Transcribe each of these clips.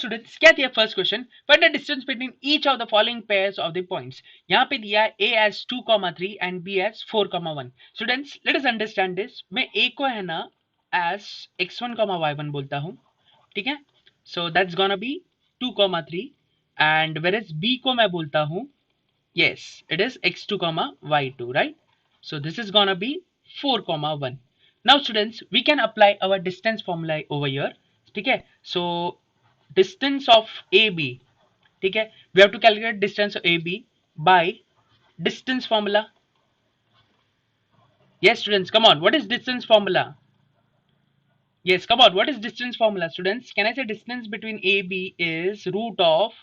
Students क्या दिया first question, find the distance between each of the following pairs of the points. यहाँ पे दिया a as 2,3 and b as 4,1। Students let us understand this. मैं a को है ना as x1, y1 बोलता हूँ, ठीक है। So that's gonna be 2,3 and where as b को मैं बोलता हूँ, yes it is x2, y2, right? So this is gonna be 4,1। now students we can apply our distance formula over here, ठीक है। so distance of AB, ठीक है, we have to calculate distance of AB by distance formula। yes students, come on, what is distance formula? Yes, come on, what is distance formula students? Can I say distance between AB is root of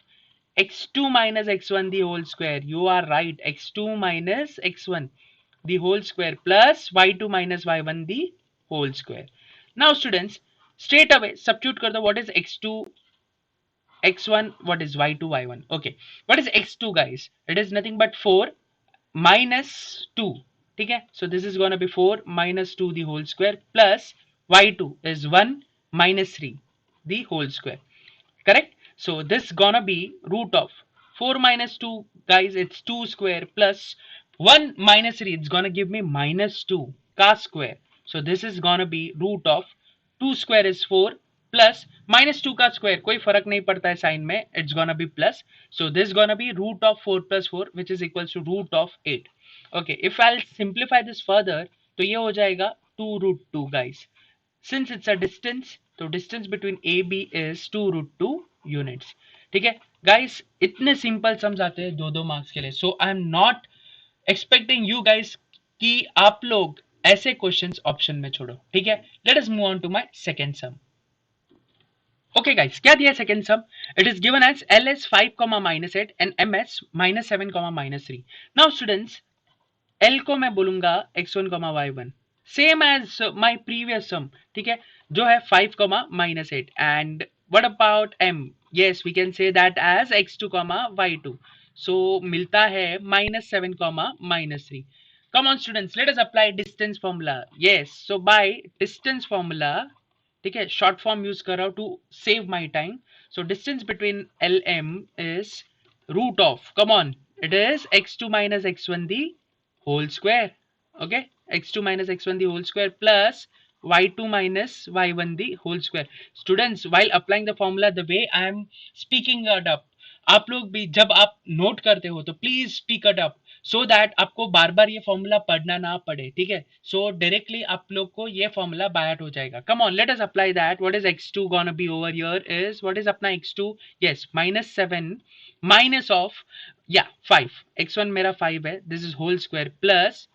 x2 minus x1 the whole square? You are right, x2 minus x1 the whole square plus y2 minus y1 the whole square। now students straight away substitute kar do, what is x2 x1, what is y2 y1? okay, what is x2 guys? It is nothing but 4 minus 2, ठीक है। so this is going to be 4 minus 2 the whole square plus y2 is 1 minus 3 the whole square, correct? so this gonna be root of 4 minus 2 guys, it's 2 square plus 1 minus 3, it's gonna give me minus 2 का square। so this is gonna be root of 2 square is 4 plus minus 2 का square, कोई फर्क नहीं पड़ता है sign में, it's gonna be plus। so this gonna be root of 4 plus 4 which is equals to root of 8। okay, if I'll simplify this further तो ये हो जाएगा 2 root 2 guys। since it's a distance तो distance between AB is 2 root 2 units, ठीक है guys। इतने simple sums आते हैं 2-2 marks के लिए। so I am not expecting you guys कि आप लोग ऐसे questions option में छोड़ो, ठीक है। let us move on to my second sum। okay guys, क्या दिया second sum? it is given as L is 5, minus 8 and M as minus 7, minus 3। now students L को मैं बोलूंगा x1, y1 same as my previous sum, ठीक है, जो है 5, minus 8 and what about M? yes we can say that as x2, y2। so मिलता है minus 7, minus 3। come on students, let us apply distance formula। yes, so by distance formula, ठीक है, short form use कर रहा हूं to save my time। so distance between LM is root of, come on, it is x2 minus x1 the whole square, okay, x2 minus x1 the whole square plus y2 minus y1 the whole square। students while applying the formula the way I am speaking it up, आप लोग भी जब आप note करते हो तो please speak it up so that आपको बार बार ये फॉर्मूला पढ़ना ना पड़े, ठीक है। सो डायरेक्टली आप लोग को ये फॉर्मूला बायट हो जाएगा। Come on, late us apply that. What is x2 gonna be over here is, what is अपना x2? यस, -7 माइनस ऑफ या 5, x1 मेरा 5 है, this is whole square plus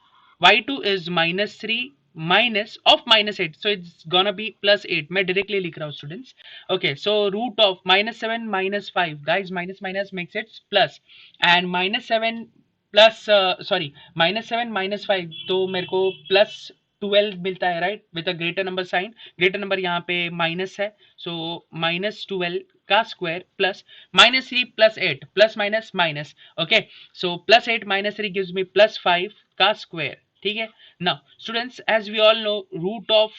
y2 is -3 minus of -8, so it's gonna be +8। मैं directly लिख रहा हूँ students। okay, so root of -7 minus 5 guys, minus minus makes it plus and -7 plus sorry -7 minus 5 तो मेरे को +12 मिलता है, right, with a greater number sign. Greater number यहाँ पे माइनस है, सो -12 का square plus -3 plus 8 plus minus minus, okay, so +8 minus 3 gives me +5 का स्क्वायर, ठीक है। Now students as we all know root of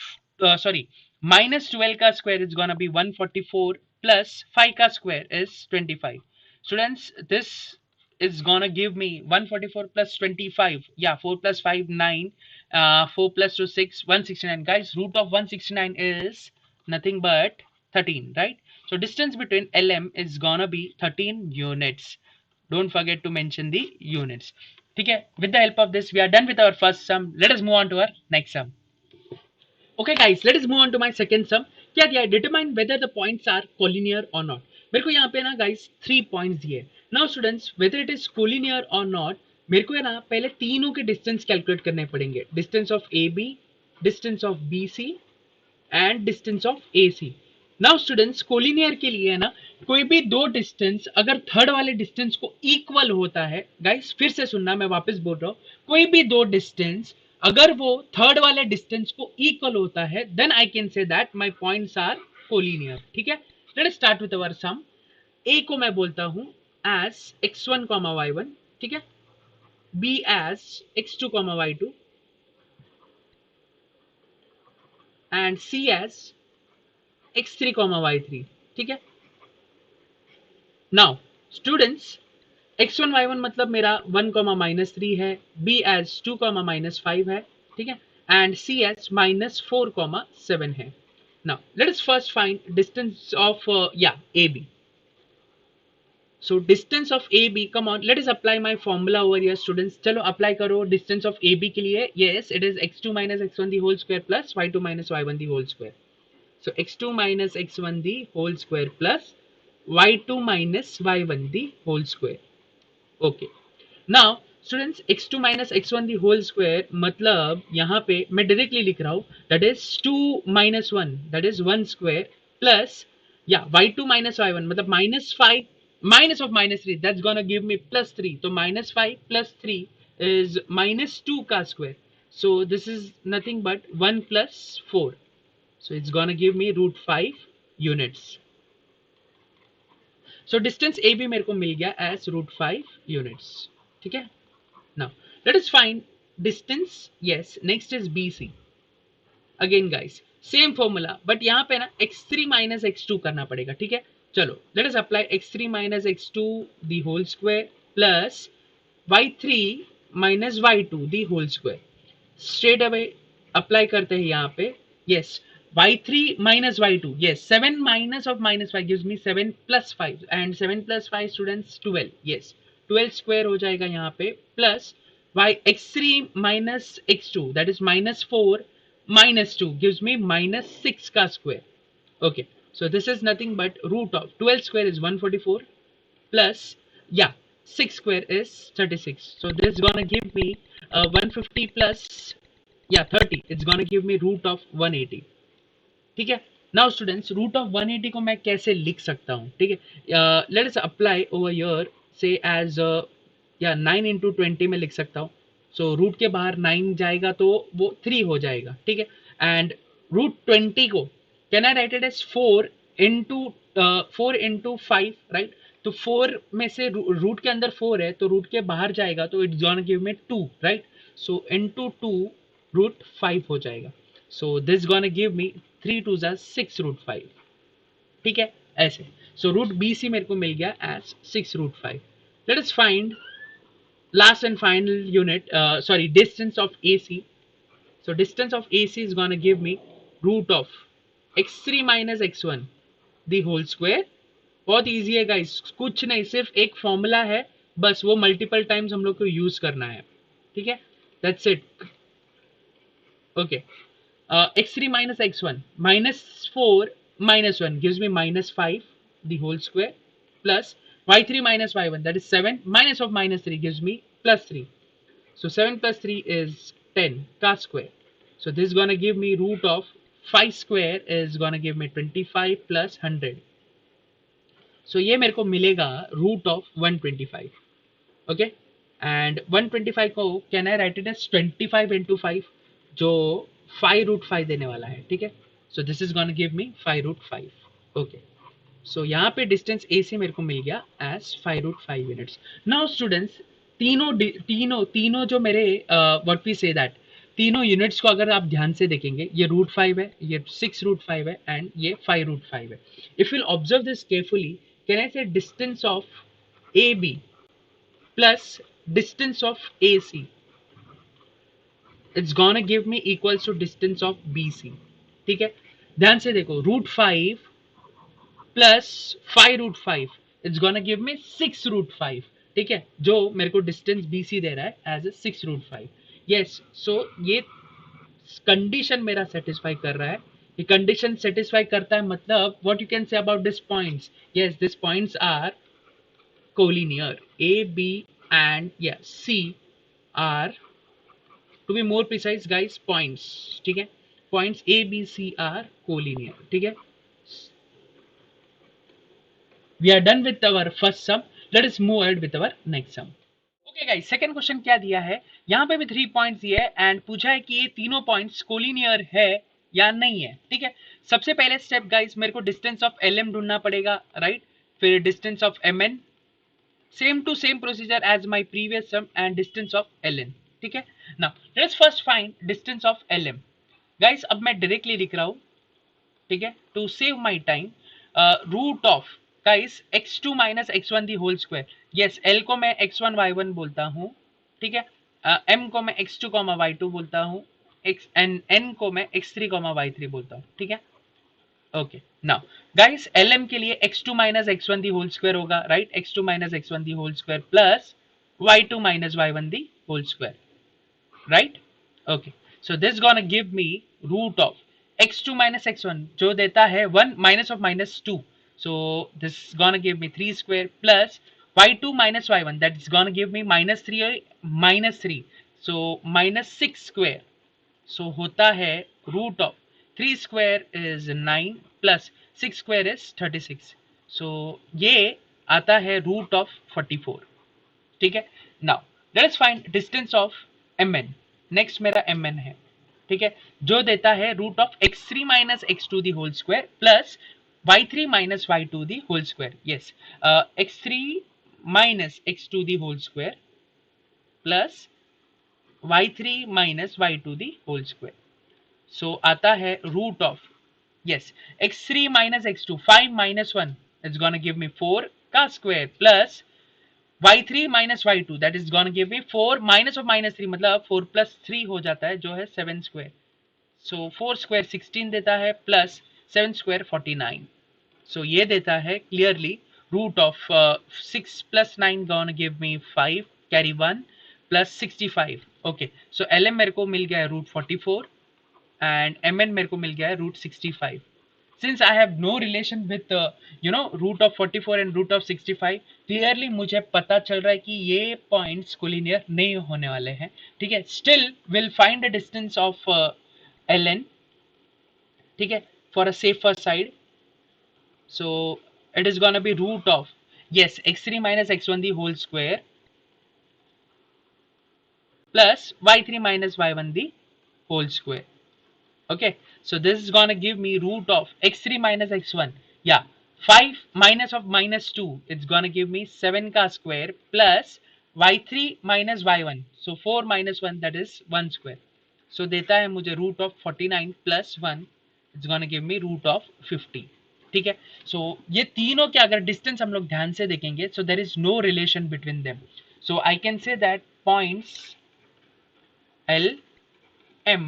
sorry -12 का square is gonna be 144 plus 5 का square is 25। students this is gonna give me 144 plus 25, yeah, 4 plus 5 9, 4 plus 2 6, 169 guys। root of 169 is nothing but 13, right? so distance between LM is gonna be 13 units। don't forget to mention the units, ठीक है। with the help of this we are done with our first sum। let us move on to our next sum। okay guys, let us move on to my second sum। क्या दिया है? determine whether the points are collinear or not। मेरे को यहाँ पे ना guys 3 points दिए। Now students whether it is collinear or not, मेरे को है ना पहले तीनों के डिस्टेंस कैलकुलेट करने पड़ेंगे। Distance of AB, distance of BC and distance of AC। Now students collinear के लिए है ना, कोई भी दो डिस्टेंस अगर थर्ड वाले डिस्टेंस को इक्वल होता है, गाइस फिर से सुनना, मैं वापस बोल रहा हूँ, कोई भी दो डिस्टेंस अगर वो थर्ड वाले डिस्टेंस को इक्वल होता है then I can say that my points are collinear, ठीक है। Let us start with our sum. A को मैं बोलता हूं एज x1, y1, ठीक है, b as x2, y2 and c as x3, y3, ठीक है। नाउ स्टूडेंट्स, x1 y1 मतलब मेरा 1 -3 है, b एज 2 -5 है, ठीक है, एंड c एज -4 7 है. Now let us first find distance of ab. So distance of AB, come on, let us apply my formula over here, students. चलो apply करो distance of AB के लिए. Yes, it is x2 minus x1 the whole square plus y2 minus y1 the whole square. So x2 minus x1 the whole square plus y2 minus y1 the whole square. Okay. Now students x2 minus x1 the whole square मतलब यहाँ पे मैं directly लिख रहा हूँ that is 2 minus 1 that is 1 square plus या y2 minus y1 मतलब -5 minus of -3 that's gonna give me +3. So -5 plus 3 is -2 का square. So this is nothing but 1 plus 4. So it's gonna give me √5 units. So distance AB मेरे को मिल गया as √5 units. ठीक है. Now let us find distance. Yes, next is BC. Again guys, same formula, but यहाँ पे ना x3 minus x2 करना पड़ेगा. ठीक है. चलो let us apply x3 minus x2 the whole square plus y3 minus y2 the whole square. Straight away apply करते हैं यहाँ पे. Yes, y3 minus y2. Yes, 7 minus of -5 gives me 7 plus 5 and 7 plus 5 students 12. Yes, 12 square हो जाएगा यहाँ पे plus y x3 minus x2 that is -4 minus 2 gives me -6 का square. Okay, so this is nothing but root of 12 square is 144 plus 6 square is 36. So this is gonna give me 150 plus 30. It's gonna give me root of 180. ठीक है. Now students, root of 180 को मैं कैसे लिख सकता हूँ? ठीक है. Let us apply over here say as 9 into 20 में लिख सकता हूँ. So रूट के बाहर 9 जाएगा तो वो 3 हो जाएगा. ठीक है. एंड रूट 20 को can I write it as 4 into 5, right. तो 4 में से रूट के अंदर 4 है तो रूट के बाहर जाएगा तो it's gonna give me 2, right. So into 2 √5 हो जाएगा. So this gonna give me 3 2 6 √5. ठीक है. ऐसे सो रूट बी सी मेरे को मिल गया as 6 √5. Let us find last and final unit, distance of AC. So distance of AC is gonna give me root of x3 minus x1 the whole square. बहुत easy है guys, कुछ नहीं, सिर्फ एक फॉर्मूला है, बस वो मल्टीपल टाइम्स हम लोग को यूज करना है. ठीक है. That's it. Okay. x3 minus x1 -4 -1 gives me -5 the whole square plus y3 minus y1 that is 7 minus of -3 gives me +3. So 7 plus 3 is 10 ka square. So this is gonna give me root of 5 square is gonna give me 25 plus 100. So ये मेरे को मिलेगा root of 125. Okay, and 125 को can I write it as 25 into 5 जो 5 √5 देने वाला है. ठीक है. So this is gonna give me 5 √5. Okay. So यहाँ पे डिस्टेंस ए सी मेरे को मिल गया एज 5 √5 यूनिट्स. नाउ स्टूडेंट्स, तीनों जो मेरे व्हाट वी से दैट तीनों यूनिट्स को अगर आप ध्यान से देखेंगे, ये √5 है, ये 6 √5 है एंड ये 5 √5 है. If you observe this carefully, can I say distance of A B plus distance of AC, it's gonna give me equals to distance of BC. ठीक है. ध्यान से देखो, √5 plus 5 √5 it's gonna give me 6 √5. ठीक है, जो मेरे को डिस्टेंस BC दे रहा है एज ए 6 √5. यस, सो ये कंडीशन मेरा सेटिस्फाई कर रहा है. ये कंडीशन सेटिस्फाई करता है मतलब what you can say about this points. Yes, this points are collinear. A, B and C are, to be more precise guys, points. ठीक है. Points A, B, C are collinear. ठीक है. We are done with our first sum. Let us move ahead with our next sum. Okay guys, second question क्या दिया है, यहाँ पे भी 3 पॉइंट्स दिए है एंड पूछा है कि ये तीनों पॉइंट्स कोलिनियर है या नहीं है. ठीक है. सबसे पहले स्टेप गाइस, मेरे को डिस्टेंस ऑफ LM ढूंढना पड़ेगा, राइट. फिर distance of MN, same to same procedure as my previous sum, and distance of ln. ठीक है. now let's first find distance of lm. guys अब मैं डायरेक्टली लिख रहा हूँ. ठीक है. to save my time, root of guys x2 minus x1 the whole square, yes l को मैं x1 y1 बोलता हूँ, ठीक है, m को मैं x2 y2 बोलता हूँ, n को मैं x3 y3 बोलता हूँ, ठीक है। ओके नाउ गाइस lm के लिए x2 minus x1 the whole square होगा, right, x2 minus x1 the whole square plus y2 minus y1 the whole square, right? Okay, so this is gonna give me root of x2 minus x1 जो देता है 1 minus of minus 2, so this is gonna give me 3 square plus y2 minus y1 that is gonna give me minus 3, so minus 6 square, so होता है root of 3 square is 9 plus 6 square is 36, so ये आता है root of 44, ठीक है। Now let us find distance of mn, next मेरा mn है, ठीक है, जो देता है root of x3 minus x2 the whole square plus y3 minus y2 the whole square, yes, x3 minus x2 the whole square plus y3 minus y2 the whole square, so आता है root of, yes, x3 minus x2 5 minus 1 it's gonna give me 4 का square plus y3 minus y2 that is gonna give me 4 minus of minus 3 मतलब 4 plus 3 हो जाता है जो है 7 square, सो 4 square 16 देता है प्लस 7 स्क्वायर 49, सो ये देता है clearly root of 6 plus 9 gonna give me 5 carry 1 plus 65, okay, so lm मेरे को मिल गया है रूट 44 and mn मेरे को मिल गया है root 65, since I have no relation with root of 44 and root of 65, clearly मुझे पता चल रहा है कि ये पॉइंट्स कोलिनियर नहीं होने वाले हैं, ठीक है। still we'll find the distance of ln, ठीक है, for a safer side, so it is gonna be root of, yes, x3 minus x1 the whole square plus y3 minus y1 the whole square, okay, so this is gonna give me root of x3 minus x1, yeah, 5 minus of minus 2 it's gonna give me 7 ka square plus y3 minus y1, so 4 minus 1 that is 1 square, so देता है मुझे root of 49 plus 1 it's gonna give me root of 50, ठीक है। so ये तीनों के अगर distance हम लोग ध्यान से देखेंगे so there is no relation between them, so I can say that points L, M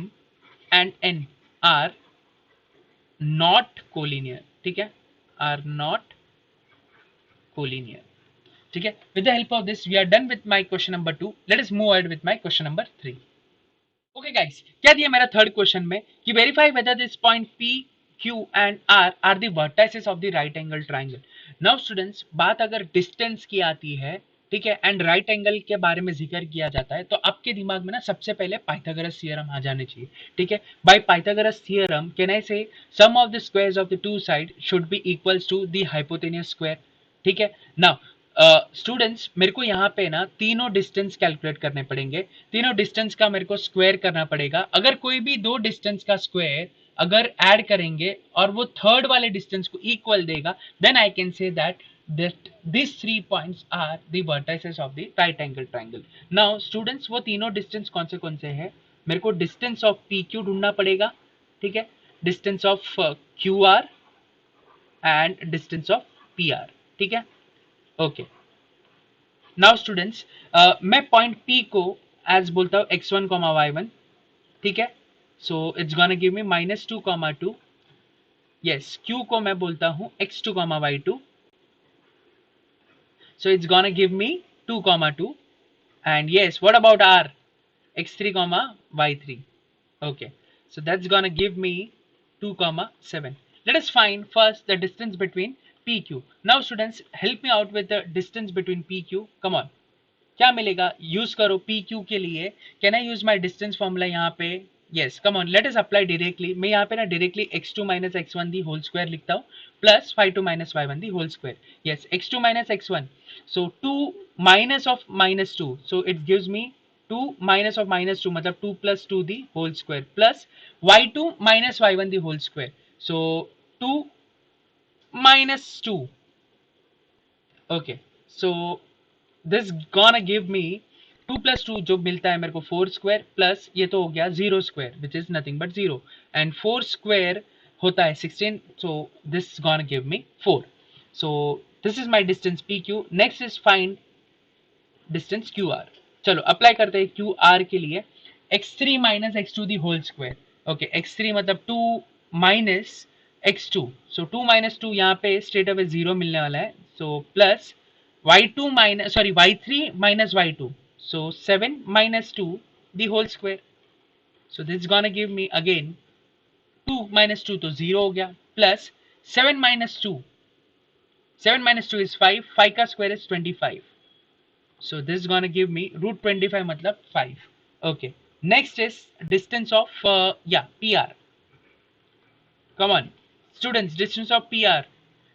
and n are not collinear, ठीक है, are not collinear, ठीक है। with the help of this we are done with my question number 2, let us move ahead with my question number 3, okay guys, क्या दिया मेरा third question में कि verify whether this point p q and r are the vertices of the right angle triangle। now students बात अगर distance की आती है, ठीक है, एंड राइट एंगल के बारे में जिक्र किया जाता है तो आपके दिमाग में ना सबसे पहले पाइथागोरस थ्योरम आ जाने चाहिए, ठीक है। By Pythagoras theorem can I say sum of the squares of the two side should be equals to the hypotenuse square, ठीक है। नाउ स्टूडेंट्स मेरे को यहाँ पे ना तीनों डिस्टेंस कैलकुलेट करने पड़ेंगे, तीनों डिस्टेंस का मेरे को स्क्वायर करना पड़ेगा, अगर कोई भी दो डिस्टेंस का स्क्वायर अगर ऐड करेंगे और वो थर्ड वाले डिस्टेंस को इक्वल देगा then I can say that that these 3 points are the vertices of the right angle triangle। now students वो तीनों डिस्टेंस कौन से हैं, मेरे को डिस्टेंस ऑफ PQ ढूंढना पड़ेगा, ठीक है, distance of QR and distance of PR, ठीक है, ओके। नाउ स्टूडेंट्स मैं पॉइंट P को एज बोलता हूँ x1 y1, ठीक है, सो it's gonna give me -2 2, yes, Q को मैं बोलता हूँ x2 y2, so it's gonna give me 2 2, and yes, what about r, x3 y3, okay, so that's gonna give me 2 7, let us find first the distance between PQ। now students help me out with the distance between PQ, come on, क्या मिलेगा, use करो PQ के लिए, can I use my distance formula यहाँ पे, yes come on let us apply directly, मैं यहाँ पे ना directly x2 minus x1 दी whole square लिखता हूँ plus y2 minus y1 the whole square, yes, x2 minus x1, so 2 minus of minus 2, so it gives me 2 minus of minus 2 मतलब 2 plus 2 the whole square plus y2 minus y1 the whole square, so 2 minus 2, okay, so this gonna give me 2 plus 2 जो मिलता है मेरे को 4 square plus ये तो हो गया 0 square which is nothing but 0 and 4 square होता है 16, so this is gonna give me 4, so this is my distance P Q. Next is find distance Q R. चलो अप्लाई करते हैं क्यू आर के लिए. x3 minus X two the whole square. Okay, x3 मतलब 2 minus x2. सो 2 minus 2 यहाँ पे straight away 0 मिलने वाला है. So plus y2 minus sorry y3 minus y2. So 7 minus 2 the whole square. So this gonna give me again 2 minus 2 तो 0 हो गया, plus 7 minus 2. 7 minus 2 is 5. 5 का square is 25. So this is gonna give me root 25 मतलब 5. Okay. Next is distance of PR. Come on, students. Distance of PR.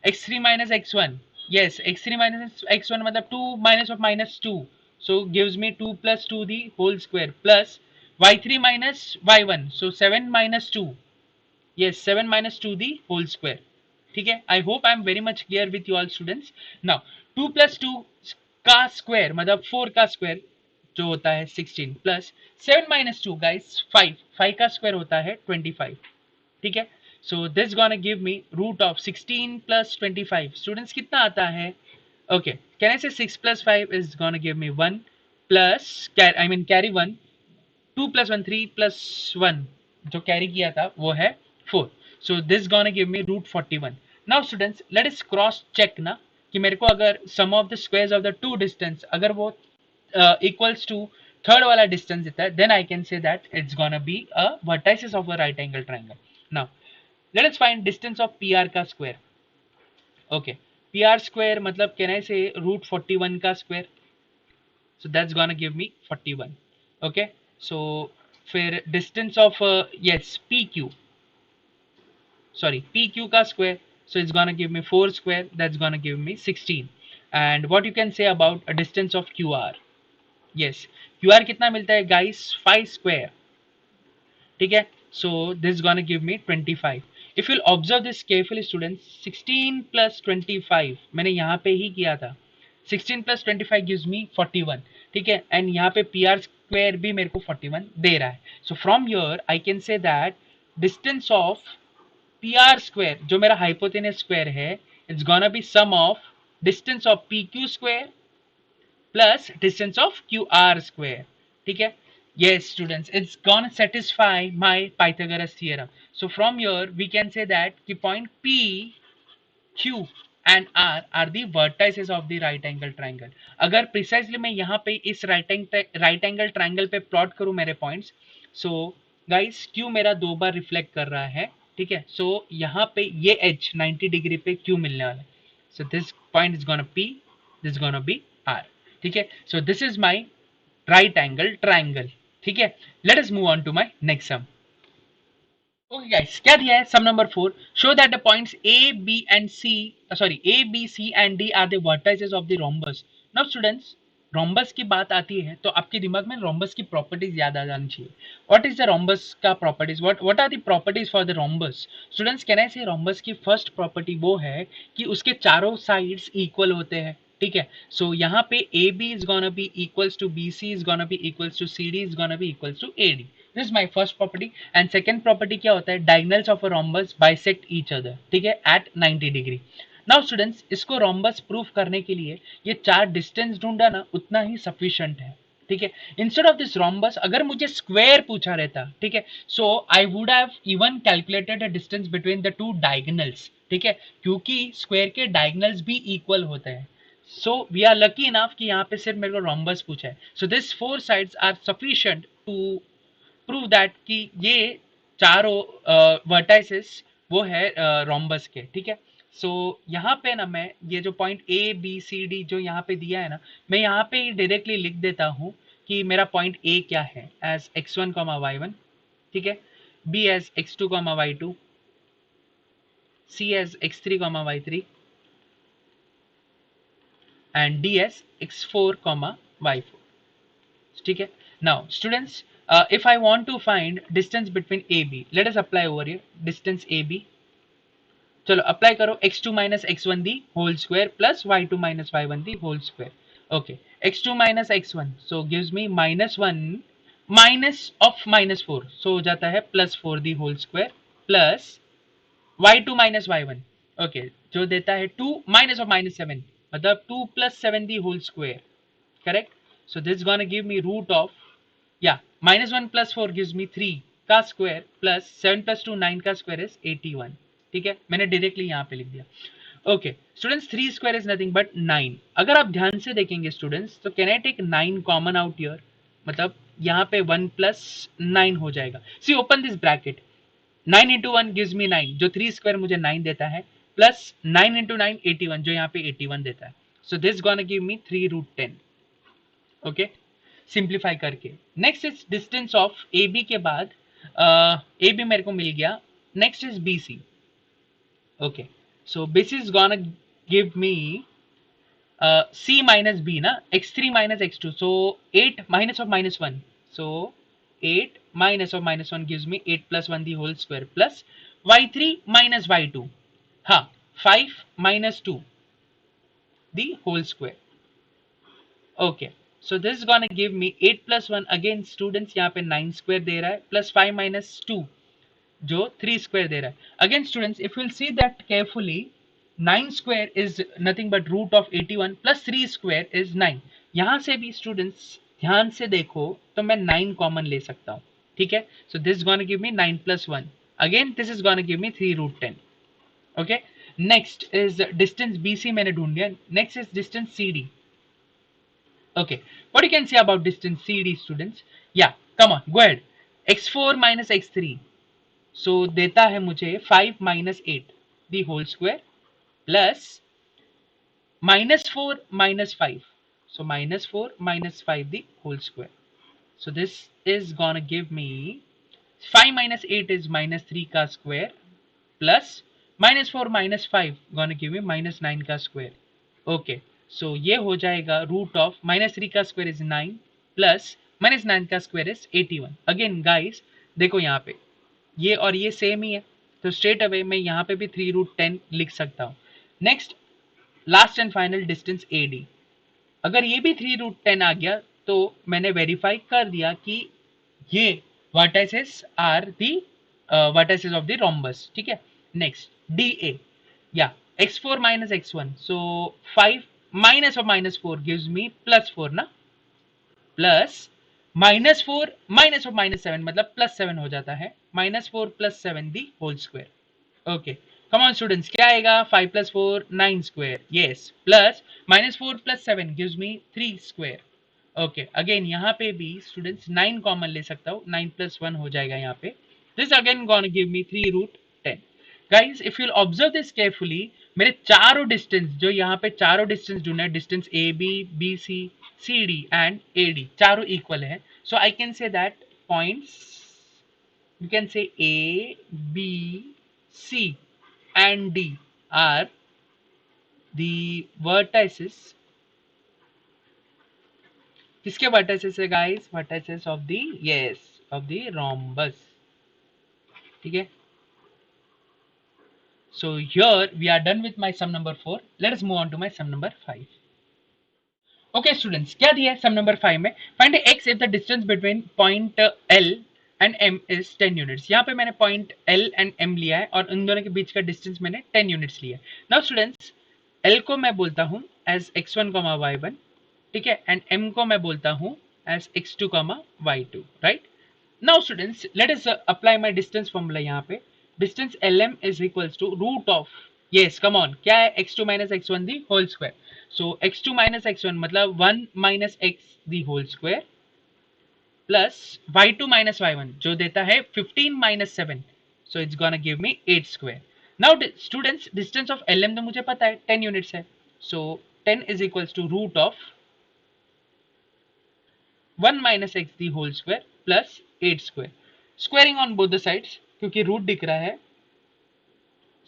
X3 minus x1. Yes, x3 minus x1 मतलब 2 minus of minus 2. So gives me 2 plus 2 the whole square plus y3 minus y1. So 7 minus 2. Yes, 7 minus 2 the whole square. ठीक है. I hope I am very much clear with you all students. Now 2 plus 2 का square मतलब 4 का square जो होता है 16 plus 7 minus 2 guys 5. 5 का square होता है 25. ठीक है. So this gonna give me root of 16 plus 25. Students कितना आता है? Okay, can I say 6 plus 5 is gonna give me 1 plus I mean carry 1. 2 plus 1 3 plus 1 जो कैरी किया था वो है 4. So this gonna give me root 41. Now students let us cross check ना कि मेरे को अगर sum of the squares of the two distance अगर वो इक्वल्स टू थर्ड वाला डिस्टेंस देता है, then I can say that it's gonna be a vertices of a right angle triangle. Now let us find distance of PR का square. ओके, PR square मतलब can I say root 41 का square. So that's gonna give me 41. Okay, so फिर distance of yes PQ, sorry PQ का square, so it's gonna give me 4 square, that's gonna give me 16. And what you can say about a distance of QR? Yes, QR कितना मिलता है guys? 5 square. ठीक है. So this is gonna give me 25. If you'll observe this carefully students, 16 plus 25 मैंने यहाँ पे ही किया था. 16 plus 25 gives me 41. ठीक है. एंड यहाँ पे पी आर स्क्वायर भी मेरे को 41 दे रहा है. So from your I can say that distance of P R square जो मेरा हाइपोटेनस स्क्वायर है it's gonna be sum of distance of P Q square plus distance of Q R square. ठीक है. Yes, students, it's gonna satisfy my Pythagoras theorem. So from here we can say that the point P, Q and R are the vertices of the right angle triangle. अगर precisely मैं यहाँ पे इस right angle triangle पे plot करूँ मेरे points, so guys Q मेरा 2 बार reflect कर रहा है. ठीक है. So यहाँ पे ये edge 90 डिग्री पे Q मिलने वाला है. So this point is gonna P, this is gonna be R. ठीक है. So this is my right angle triangle. ठीक है. Let us move on to my next sum. Okay guys, क्या दिया है? Sum number 4. Show that the points A, B and C, A, B, C and D are the vertices of the rhombus. Now students, rhombus की बात आती है तो आपके दिमाग में rhombus की properties याद आ जानी चाहिए. What is the rhombus का properties? What are the properties for the rhombus? Students, can I say rhombus की first property वो है कि उसके चारों sides equal होते हैं. ठीक है. सो यहाँ पे A B is gonna be equals to B C is gonna be equals to C D is gonna be equals to A D. This is my first property. And second property क्या होता है? Diagonals of a rhombus bisect each other. ठीक है, at 90 degree. Now students, इसको rhombus proof करने के लिए ये चार डिस्टेंस ढूंढा ना उतना ही सफिशिएंट है. ठीक है. इंस्टेड ऑफ दिस रोम्बस अगर मुझे स्क्वायर पूछा रहता, ठीक है, so I would have even calculated the distance between the two diagonals. ठीक है, क्योंकि स्क्वायर के डायगोनल्स भी इक्वल होते हैं. So we are lucky enough कि यहाँ पे सिर्फ मेरे को rhombus पूछा है. So this 4 sides are sufficient to prove that कि ये चारों vertices वो है rhombus के. ठीक है. So यहाँ पे ना मैं ये जो point A, B, C, D जो यहाँ पे दिया है ना, मैं यहाँ पे डायरेक्टली लिख देता हूँ कि मेरा point A क्या है as x1, y1. ठीक है. B as x2, y2. C as x3, y3. and D as x4, y4. ठीक है. Now students, if I want to find distance between AB, let us apply over here distance AB. चलो apply करो. x2 minus x1 the whole square plus y2 minus y1 the whole square. Okay, x2 minus x1 so gives me minus 1 minus of minus 4 so हो जाता है plus 4 the whole square plus y2 minus y1. Okay, जो देता है 2 minus of minus 7 मतलब 2 plus 7 the whole square, correct? So this is gonna give me root of, yeah, minus 1 plus 4 gives me 3 का square plus 7 plus 2 9 का square is 81. ठीक है, मैंने directly यहाँ पे लिख दिया. Okay students, 3 square is nothing but 9. अगर आप ध्यान से देखेंगे स्टूडेंट्स, तो can I take 9 common out here, मतलब यहाँ पे 1 प्लस 9 हो जाएगा. See open this bracket, 9 into 1 gives me 9, जो 3 स्क्वायर मुझे 9 देता है, प्लस 9 इंटू 9 81, जो यहाँ पे 81 देता है. So this gonna give me 3 root 10. Okay, simplify करके. Next is distance of A B के बाद ए बी मेरे को मिल गया. Next is B C. Okay, so this is gonna give me c minus b na, x3 minus x2, so 8 minus of minus 1, so 8 minus of minus 1 gives me 8 plus 1 the whole square plus y3 minus y2, ha 5 minus 2 the whole square. Okay, so this is gonna give me 8 plus 1, again students यहाँ पे 9 square दे रहा है, plus 5 minus 2 जो 3 square दे रहा है. Again students, if you will see that carefully, 9 square is nothing but root of 81 plus 3 square is 9. यहाँ से भी students ध्यान से देखो तो मैं 9 कॉमन ले सकता हूँ. ठीक है, so this is gonna give me 9 plus 1. Again this is gonna give me 3 root 10. Okay, next is distance BC मैंने ढूंढ लिया. Next is distance CD. Okay, what you can say about distance CD students? Yeah, come on, go ahead. x4 minus x3, so देता है मुझे 5 minus 8 the whole square plus minus 4 minus 5, so minus 4 minus 5 the whole square. So this is gonna give me 5 minus 8 is minus 3 का square plus minus 4 minus 5 gonna give me minus 9 का square. Okay, so ये हो जाएगा root of minus 3 का square is 9 plus minus 9 का square is 81. Again guys देखो यहाँ पे ये और ये सेम ही है, तो स्ट्रेट अवे मैं यहाँ पे भी 3 रूट 10 लिख सकता हूँ. Next last and final distance A D. अगर ये भी 3 रूट 10 आ गया तो मैंने वेरीफाई कर दिया कि ये vertices are the vertices of the rhombus. ठीक है, नेक्स्ट डी ए, या x4 minus x1, so 5 minus of minus 4 gives me plus 4 ना, plus minus 4 minus of minus 7 मतलब प्लस 7 हो जाता है, minus 4 plus 7 the whole square. Okay, come on students, क्या आएगा? 5 plus 4 9 square, yes, plus minus 4 plus 7 gives मी 3 square. Okay, again यहाँ पे भी स्टूडेंट्स 9 कॉमन ले सकता हूँ, 9 प्लस 1 हो जाएगा यहाँ पे. This again gonna give me 3 root 10. Guys if you observe this carefully, मेरे चारों डिस्टेंस जो यहाँ पे चारों डिस्टेंस ढूंढे, distance A B, B C, C D and A D, चारों इक्वल है. So I can say that points, you can say A, B, C and D are the vertices. किसके vertices है guys? Vertices of the, yes, of the rhombus. ठीक है. So here we are done with my sum number 4. Let us move on to my sum number 5. Okay students, क्या दिया है sum number 5 में? Find x if the distance between point L and M is 10 units. यहाँ पे मैंने point L and M लिया है और उन दोनों के बीच का डिस्टेंस मैंने 10 यूनिट्स लिया है. नाउ स्टूडेंट्स, L को मैं बोलता हूँ एज x1, y1, ठीक है, एंड M को मैं बोलता हूँ as x2, y2, right. Now students, let us apply my distance formula. यहाँ पे distance LM is equals to root of, yes come on, क्या है? x2 minus x1 the whole square. So x2 minus x1 मतलब 1 minus x the whole square plus y2 minus y1 जो देता है 15 minus 7, so it's gonna give me 8 square. Now students, distance of LM तो मुझे पता है 10 units है, so 10 is equals to root of 1 minus x the whole square plus 8 square. Squaring on both the sides, क्योंकि root दिख रहा है,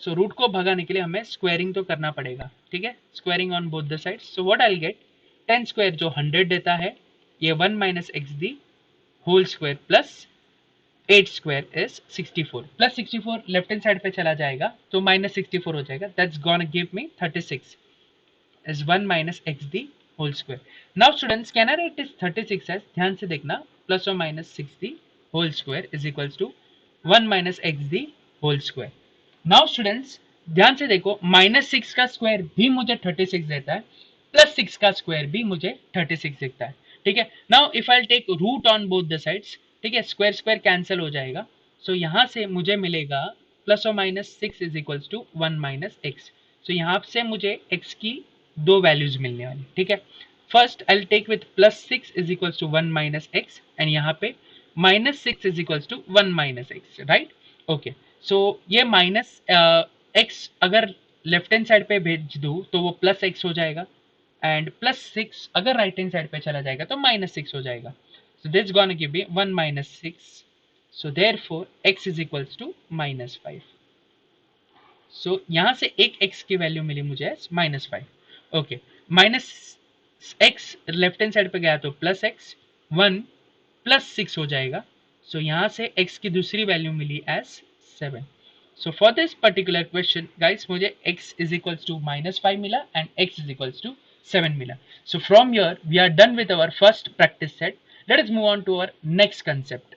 so root को भगाने के लिए हमें स्क्वायरिंग तो करना पड़ेगा. ठीक है, squaring on both the sides. So what I will get, 10 square जो 100 देता है, ये 1 minus x the whole square plus 8 square is 64, plus 64 left hand side पे चला जाएगा तो माइनस 64 हो जाएगा. That's gonna give me 36 is 1 minus x the whole square. Now students, can I write this 36 as, ध्यान से देखना, प्लस और minus 6 the whole square is equals to 1 minus x the whole square. Now students, ध्यान से देखो, -6 का square भी मुझे 36 देता है, +6 का स्क्वायर भी मुझे 36 देता है। ठीक है, now if I take root on both the sides, ठीक है, स्क्वायर स्क्वायर कैंसिल हो जाएगा। सो यहाँ से मुझे मिलेगा +or-6 is equals to 1 minus x. So यहाँ से मुझे x की दो वैल्यूज मिलने वाली। ठीक है, first I take with +6 is equals to 1 minus x, and यहाँ पे -6 is equals to 1 minus x, right. Okay, so ये माइनस एक्स अगर लेफ्ट हैंड साइड पे भेज दूं तो वो +x हो जाएगा, एंड +6 अगर राइट हैंड साइड पे चला जाएगा तो -6 हो जाएगा। So this gonna give me 1 minus 6, so therefore x is equals to -5। सो यहाँ से एक x की वैल्यू मिली मुझे -5। Okay, minus x left hand side पे गया तो +x, 1 +6 हो जाएगा। सो यहाँ से x की दूसरी वैल्यू मिली as 7। So for this particular question, guys, मुझे x is equals to -5 मिला and x is equals to 7 मिला. So from here, we are done with our first practice set. Let us move on to our next concept.